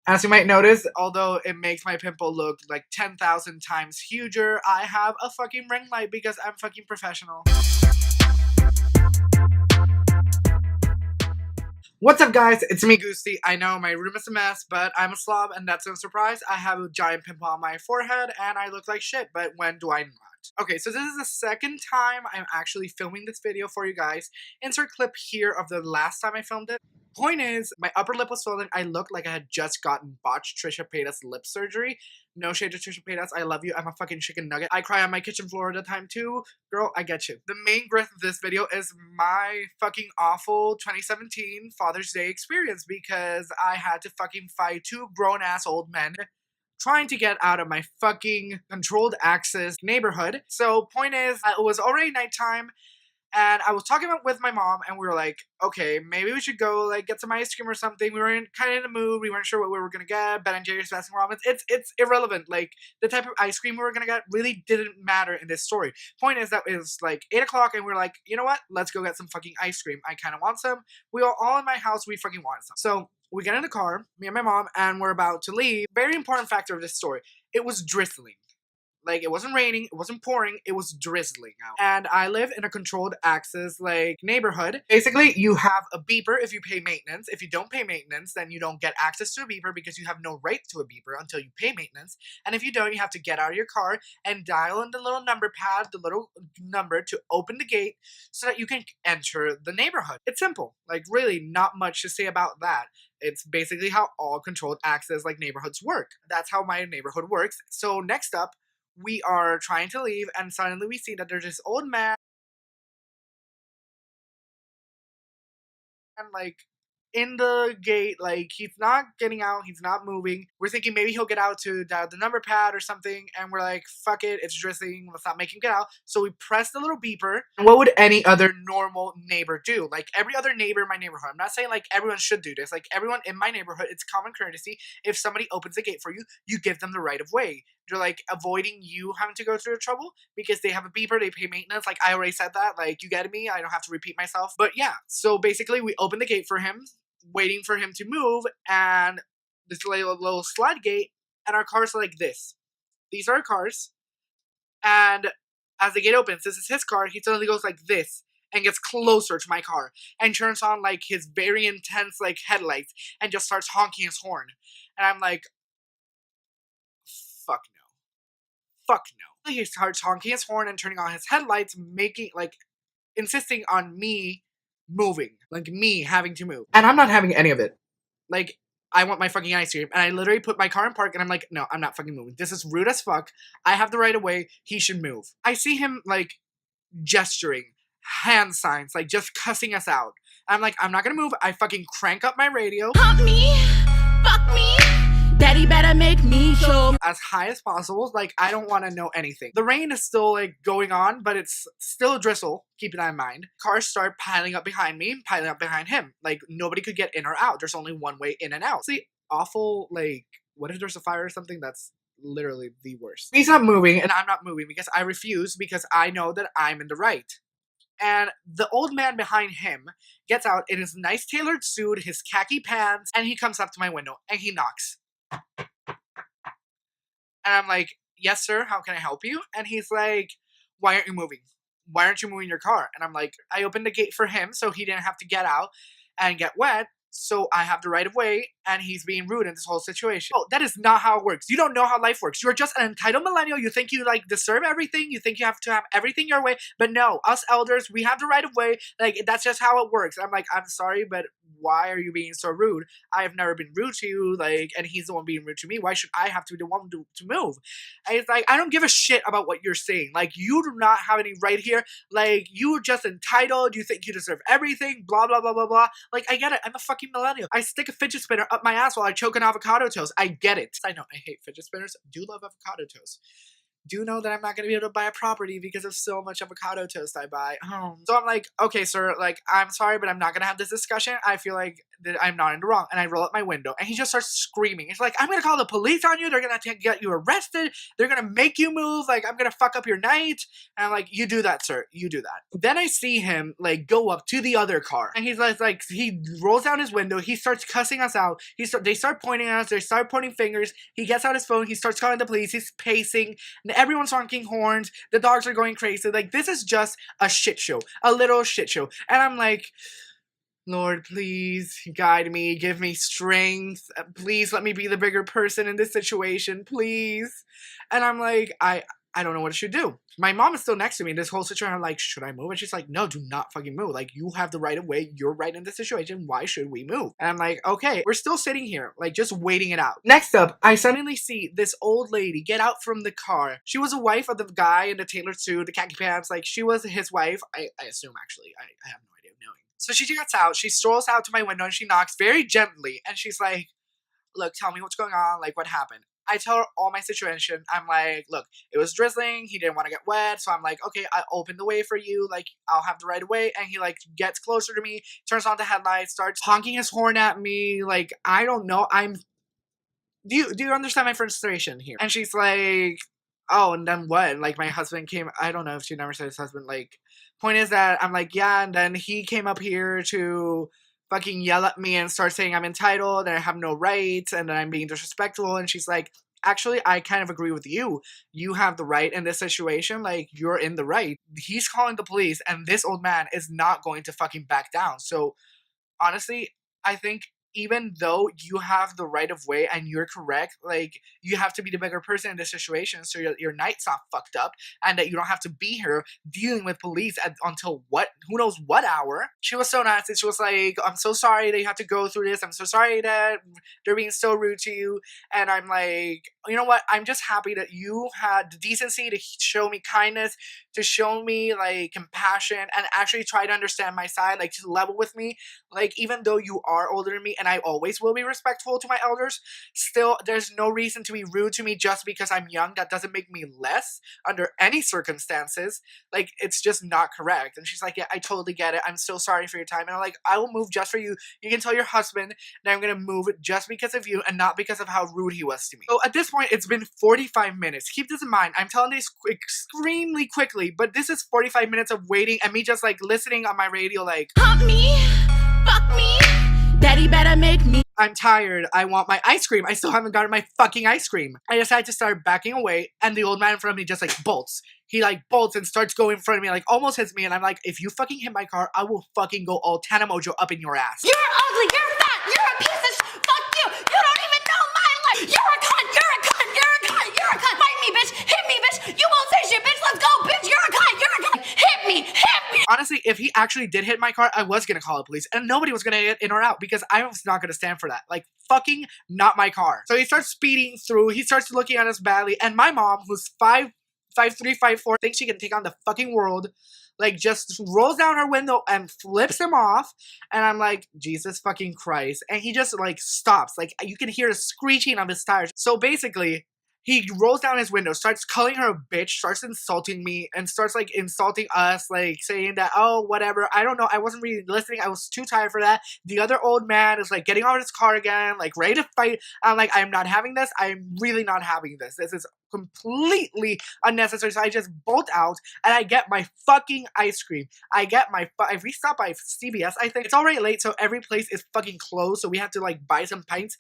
As you might notice, although it makes my pimple look like 10,000 times huger, I have a fucking ring light because I'm fucking professional. What's up, guys? It's me, Goosey. I know my room is a mess, but I'm a slob, and that's no surprise. I have a giant pimple on my forehead, and I look like shit, but when do I not? Okay, so this is the second time I'm actually filming this video for you guys. Insert clip here of the last time I filmed it. Point is, my upper lip was swollen. I looked like I had just gotten botched Trisha Paytas lip surgery. No shade to Trisha Paytas. I love you. I'm a fucking chicken nugget. I cry on my kitchen floor at the time too. Girl, I get you. The main growth of this video is my fucking awful 2017 Father's Day experience because I had to fucking fight two grown-ass old men trying to get out of my fucking controlled access neighborhood. So point is, it was already nighttime. And I was talking with my mom, and we were like, okay, maybe we should go like get some ice cream or something. We were kind of in the mood. We weren't sure what we were gonna get. Ben and Jerry's, Baskin Robbins. It's irrelevant. Like the type of ice cream we were gonna get really didn't matter in this story. Point is that it was like 8 o'clock, and we were like, you know what? Let's go get some fucking ice cream. I kind of want some. We were all in my house. We fucking want some. So we get in the car, me and my mom, and we're about to leave. Very important factor of this story. It was drizzling. Like, it wasn't raining, it wasn't pouring, it was drizzling out. And I live in a controlled access, like, neighborhood. Basically, you have a beeper if you pay maintenance. If you don't pay maintenance, then you don't get access to a beeper because you have no right to a beeper until you pay maintenance. And if you don't, you have to get out of your car and dial in the little number pad, the little number to open the gate so that you can enter the neighborhood. It's simple. Like, really, not much to say about that. It's basically how all controlled access, like, neighborhoods work. That's how my neighborhood works. So, next up, we are trying to leave, and suddenly we see that there's this old man, and like in the gate, like he's not getting out, he's not moving. We're thinking maybe he'll get out to dial the number pad or something, and we're like, fuck it, it's drizzling, let's not make him get out. So we press the little beeper. And what would any other normal neighbor do? Like every other neighbor in my neighborhood. I'm not saying like everyone should do this. Like everyone in my neighborhood, it's common courtesy. If somebody opens the gate for you, you give them the right of way. They're like avoiding you having to go through the trouble because they have a beeper, they pay maintenance. Like I already said that, like you get me, I don't have to repeat myself. But yeah, so basically we open the gate for him, waiting for him to move, and this little slide gate, and our cars are like this. These are our cars, and as the gate opens, this is his car, he suddenly goes like this and gets closer to my car and turns on like his very intense like headlights and just starts honking his horn. And I'm like, fuck no. Fuck no. He starts honking his horn and turning on his headlights, making like insisting on me moving, like me having to move. And I'm not having any of it. Like, I want my fucking ice cream. And I literally put my car in park and I'm like, no, I'm not fucking moving. This is rude as fuck. I have the right of way. He should move. I see him like gesturing, hand signs, like just cussing us out. I'm like, I'm not gonna move. I fucking crank up my radio. Pump me, fuck me. Daddy better make me show as high as possible. Like, I don't want to know anything. The rain is still like going on, but it's still a drizzle. Keep that in mind. Cars start piling up behind me, piling up behind him. Like, nobody could get in or out. There's only one way in and out. See, awful, like, what if there's a fire or something? That's literally the worst. He's not moving, and I'm not moving because I refuse, because I know that I'm in the right. And the old man behind him gets out in his nice tailored suit, his khaki pants, and he comes up to my window, and he knocks. And I'm like, yes, sir, how can I help you? And he's like, why aren't you moving? Why aren't you moving your car? And I'm like, I opened the gate for him so he didn't have to get out and get wet. So I have the right of way, and he's being rude in this whole situation. Oh, that is not how it works. You don't know how life works. You're just an entitled millennial. You think you like deserve everything. You think you have to have everything your way. But no, us elders, we have the right of way. Like, that's just how it works. I'm like, I'm sorry, but why are you being so rude? I have never been rude to you. Like, and he's the one being rude to me. Why should I have to be the one to move? And it's like, I don't give a shit about what you're saying. Like, you do not have any right here. Like, you're just entitled. You think you deserve everything. Blah, blah, blah, blah, blah. Like, I get it. I'm a fucking millennial. I stick a fidget spinner up my ass while I choke on avocado toast. I get it. I know, I hate fidget spinners. Do love avocado toast. Do know that I'm not going to be able to buy a property because of so much avocado toast I buy. So I'm like, okay, sir, like, I'm sorry, but I'm not going to have this discussion. I feel like that I'm not in the wrong. And I roll up my window and he just starts screaming. He's like, I'm gonna call the police on you. They're gonna get you arrested. They're gonna make you move. Like, I'm gonna fuck up your night. And I'm like, you do that, sir. You do that. Then I see him like go up to the other car and he's like he rolls down his window. He starts cussing us out. They start pointing at us. They start pointing fingers. He gets out his phone. He starts calling the police. He's pacing. And everyone's honking horns. The dogs are going crazy. Like, this is just a shit show. A little shit show. And I'm like, Lord, please guide me, give me strength. Please let me be the bigger person in this situation, please. And I'm like, I don't know what I should do. My mom is still next to me in this whole situation. I'm like, should I move? And she's like, no, do not fucking move. Like, you have the right of way. You're right in this situation. Why should we move? And I'm like, okay, we're still sitting here, like, just waiting it out. Next up, I suddenly see this old lady get out from the car. She was a wife of the guy in the tailored suit, the khaki pants. Like, she was his wife. I assume, actually. I have no idea of knowing. So she gets out, she strolls out to my window and she knocks very gently and she's like, look, tell me what's going on, like, what happened? I tell her all my situation. I'm like, look, it was drizzling, he didn't want to get wet, so I'm like, okay, I opened the way for you, like, I'll have the right of way. And he like gets closer to me, turns on the headlights, starts honking his horn at me, like, I don't know, do you understand my frustration here? And she's like, oh, and then what? Like, my husband came, I don't know if she never said his husband, like, point is that I'm like, yeah, and then he came up here to fucking yell at me and start saying I'm entitled and I have no rights and that I'm being disrespectful. And she's like, actually, I kind of agree with you. You have the right in this situation. Like, you're in the right. He's calling the police and this old man is not going to fucking back down. So, honestly, I think even though you have the right of way and you're correct, like, you have to be the bigger person in this situation so your night's not fucked up and that you don't have to be here dealing with police until who knows what hour. She was so nice and she was like, I'm so sorry that you have to go through this. I'm so sorry that they're being so rude to you. And I'm like, you know what? I'm just happy that you had the decency to show me kindness, to show me like compassion and actually try to understand my side, like to level with me. Like, even though you are older than me and I always will be respectful to my elders, still there's no reason to be rude to me just because I'm young. That doesn't make me less under any circumstances. Like, it's just not correct. And she's like, yeah, I totally get it. I'm so sorry for your time. And I'm like, I will move just for you. You can tell your husband that I'm gonna move just because of you and not because of how rude he was to me. So at this point, it's been 45 minutes. Keep this in mind. I'm telling this extremely quickly, but this is 45 minutes of waiting and me just like listening on my radio like, Hump me, fuck me, daddy better make me. I'm tired. I want my ice cream. I still haven't gotten my fucking ice cream. I decided to start backing away, and the old man in front of me just like bolts. He like bolts and starts going in front of me, like almost hits me, and I'm like, if you fucking hit my car, I will fucking go all Tana Mojo up in your ass. You're ugly, you're fat, you're a piece of fuck you. You don't even know my life. You're a cunt, you're a cunt, you're a cunt, you're a cunt. Fight me, bitch. Hit me, bitch. You won't say shit, bitch. Let's go, bitch. You're a cunt, you're a cunt. Hit me, hit me. Honestly, if he actually did hit my car, I was gonna call the police, and nobody was gonna get in or out because I was not gonna stand for that. Like, fucking not my car. So he starts speeding through. He starts looking at us badly, and my mom, who's 5'3", 5'4", thinks she can take on the fucking world, like, just rolls down her window and flips him off. And I'm like, Jesus fucking Christ. And he just like stops. Like, you can hear the screeching of his tires. So basically, he rolls down his window, starts calling her a bitch, starts insulting me, and starts like insulting us, like saying that, oh, whatever. I don't know. I wasn't really listening. I was too tired for that. The other old man is like getting out of his car again, like ready to fight. I'm like, I'm not having this. I'm really not having this. This is completely unnecessary. So I just bolt out and I get my fucking ice cream. I stopped by CBS, I think. It's already late, so every place is fucking closed. So we have to like buy some pints.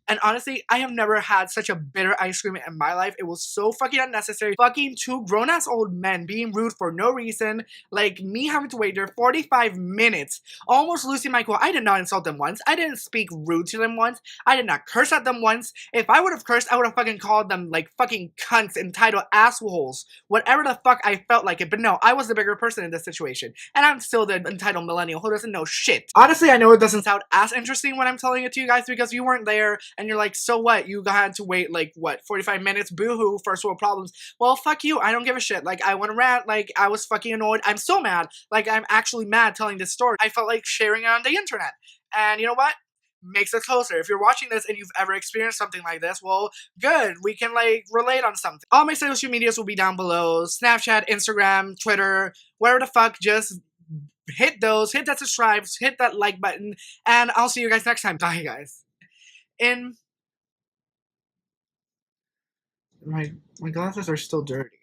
And honestly, I have never had such a bitter ice cream in my life. It was so fucking unnecessary. Fucking two grown-ass old men being rude for no reason. Like, me having to wait there 45 minutes. Almost losing my cool. I did not insult them once. I didn't speak rude to them once. I did not curse at them once. If I would have cursed, I would have fucking called them, like, fucking cunts, entitled assholes. Whatever the fuck I felt like it. But no, I was the bigger person in this situation. And I'm still the entitled millennial who doesn't know shit. Honestly, I know it doesn't sound as interesting when I'm telling it to you guys because you weren't there. And you're like, so what? You had to wait, like, what, 45 minutes? Boo-hoo, first world problems. Well, fuck you. I don't give a shit. Like, I want to rant. Like, I was fucking annoyed. I'm so mad. Like, I'm actually mad telling this story. I felt like sharing it on the internet. And you know what? Makes us closer. If you're watching this and you've ever experienced something like this, well, good. We can, like, relate on something. All my social medias will be down below. Snapchat, Instagram, Twitter, wherever the fuck, just hit those, hit that subscribe, hit that like button, and I'll see you guys next time. Bye, guys. And my glasses are still dirty.